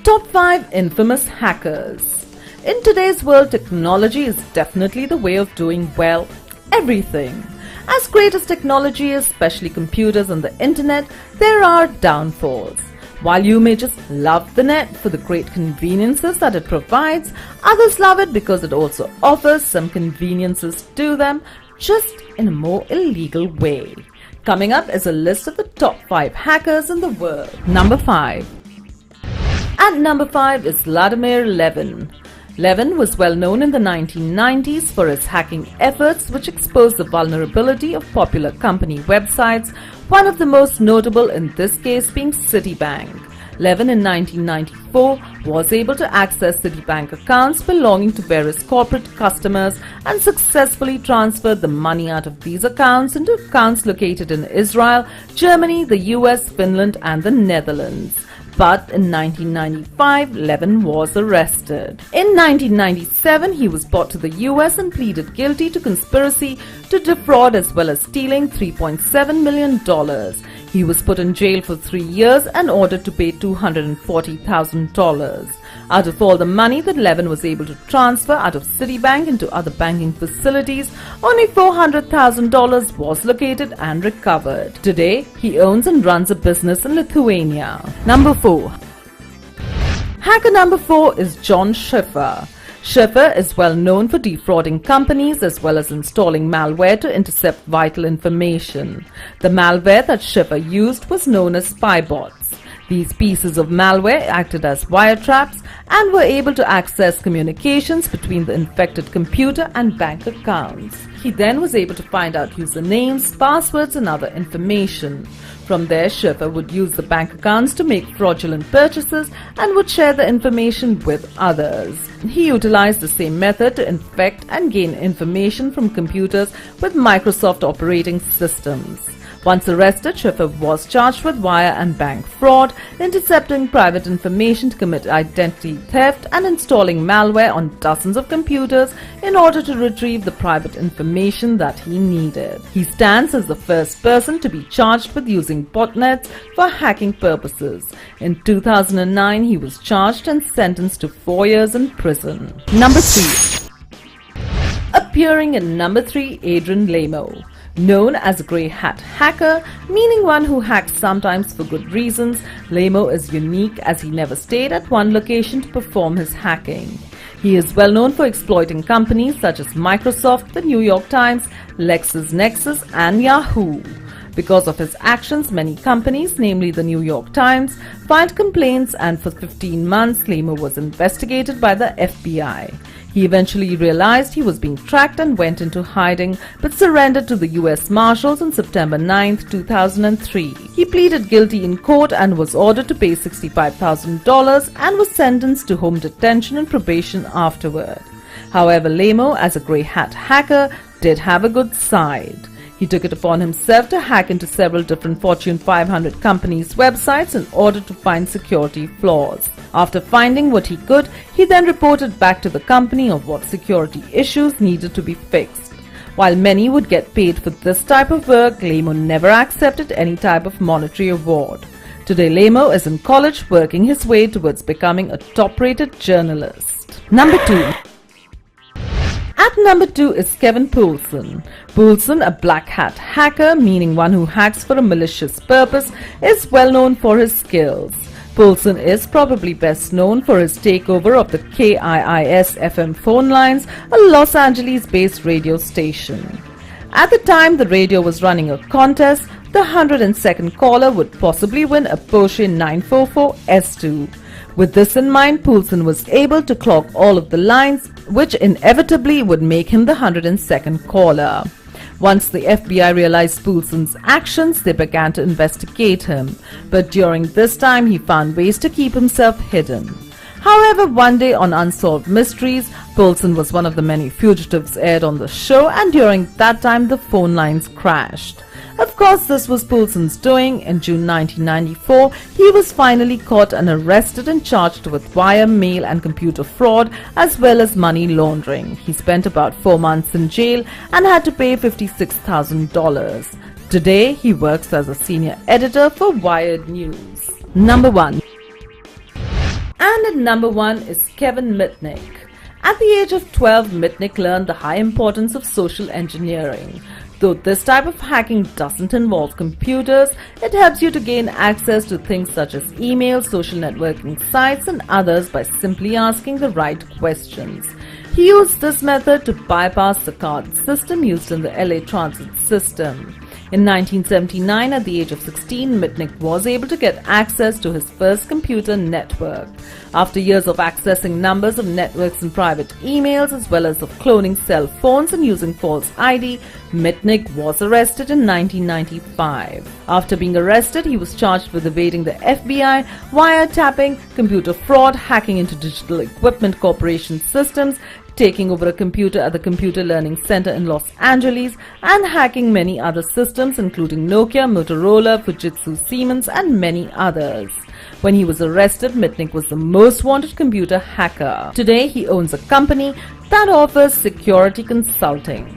Top 5 Infamous Hackers. In today's world, technology is definitely the way of doing, well, everything. As great as technology is, especially computers and the internet, there are downfalls. While you may just love the net for the great conveniences that it provides, others love it because it also offers some conveniences to them, just in a more illegal way. Coming up is a list of the top 5 hackers in the world. Number 5. At number 5 is Vladimir Levin. Levin was well known in the 1990s for his hacking efforts, which exposed the vulnerability of popular company websites, one of the most notable in this case being Citibank. Levin in 1994 was able to access Citibank accounts belonging to various corporate customers and successfully transferred the money out of these accounts into accounts located in Israel, Germany, the US, Finland and the Netherlands. But in 1995, Levin was arrested. In 1997, he was brought to the US and pleaded guilty to conspiracy to defraud as well as stealing $3.7 million. He was put in jail for 3 years and ordered to pay $240,000. Out of all the money that Levin was able to transfer out of Citibank into other banking facilities, only $400,000 was located and recovered. Today, he owns and runs a business in Lithuania. Number 4. Hacker number 4 is John Schiffer. Schiffer is well known for defrauding companies as well as installing malware to intercept vital information. The malware that Schiffer used was known as spybots. These pieces of malware acted as wiretraps and were able to access communications between the infected computer and bank accounts. He then was able to find out usernames, passwords and other information. From there, Schiffer would use the bank accounts to make fraudulent purchases and would share the information with others. He utilized the same method to infect and gain information from computers with Microsoft operating systems. Once arrested, Schiffer was charged with wire and bank fraud, intercepting private information to commit identity theft, and installing malware on dozens of computers in order to retrieve the private information that he needed. He stands as the first person to be charged with using botnets for hacking purposes. In 2009, he was charged and sentenced to 4 years in prison. Number 3. Appearing in number 3, Adrian Lemo. Known as a grey hat hacker, meaning one who hacks sometimes for good reasons, Lemo is unique as he never stayed at one location to perform his hacking. He is well known for exploiting companies such as Microsoft, the New York Times, LexisNexis and Yahoo. Because of his actions, many companies, namely the New York Times, filed complaints, and for 15 months Lemo was investigated by the FBI. He eventually realized he was being tracked and went into hiding, but surrendered to the US Marshals on September 9, 2003. He pleaded guilty in court and was ordered to pay $65,000 and was sentenced to home detention and probation afterward. However, Lemo, as a grey hat hacker, did have a good side. He took it upon himself to hack into several different Fortune 500 companies' websites in order to find security flaws. After finding what he could, he then reported back to the company of what security issues needed to be fixed. While many would get paid for this type of work, Lemo never accepted any type of monetary award. Today, Lemo is in college working his way towards becoming a top-rated journalist. Number 2. At number 2 is Kevin Poulsen. Poulsen, a black hat hacker, meaning one who hacks for a malicious purpose, is well known for his skills. Poulsen is probably best known for his takeover of the KIIS FM phone lines, a Los Angeles-based radio station. At the time the radio was running a contest, the 102nd caller would possibly win a Porsche 944 S2. With this in mind, Poulsen was able to clock all of the lines, which inevitably would make him the 102nd caller. Once the FBI realized Poulsen's actions, they began to investigate him. But during this time, he found ways to keep himself hidden. However, one day on Unsolved Mysteries, Poulsen was one of the many fugitives aired on the show, and during that time, the phone lines crashed. Of course, this was Poulsen's doing. In June 1994, he was finally caught and arrested and charged with wire, mail and computer fraud as well as money laundering. He spent about 4 months in jail and had to pay $56,000. Today, he works as a senior editor for Wired News. Number 1. And at number 1 is Kevin Mitnick. At the age of 12, Mitnick learned the high importance of social engineering. Though this type of hacking doesn't involve computers, it helps you to gain access to things such as email, social networking sites, and others by simply asking the right questions. He used this method to bypass the card system used in the LA Transit system. In 1979, at the age of 16, Mitnick was able to get access to his first computer network. After years of accessing numbers of networks and private emails, as well as of cloning cell phones and using false ID, Mitnick was arrested in 1995. After being arrested, he was charged with evading the FBI, wiretapping, computer fraud, hacking into Digital Equipment Corporation systems, taking over a computer at the Computer Learning Center in Los Angeles, and hacking many other systems including Nokia, Motorola, Fujitsu, Siemens, and many others. When he was arrested, Mitnick was the most wanted computer hacker. Today, he owns a company that offers security consulting.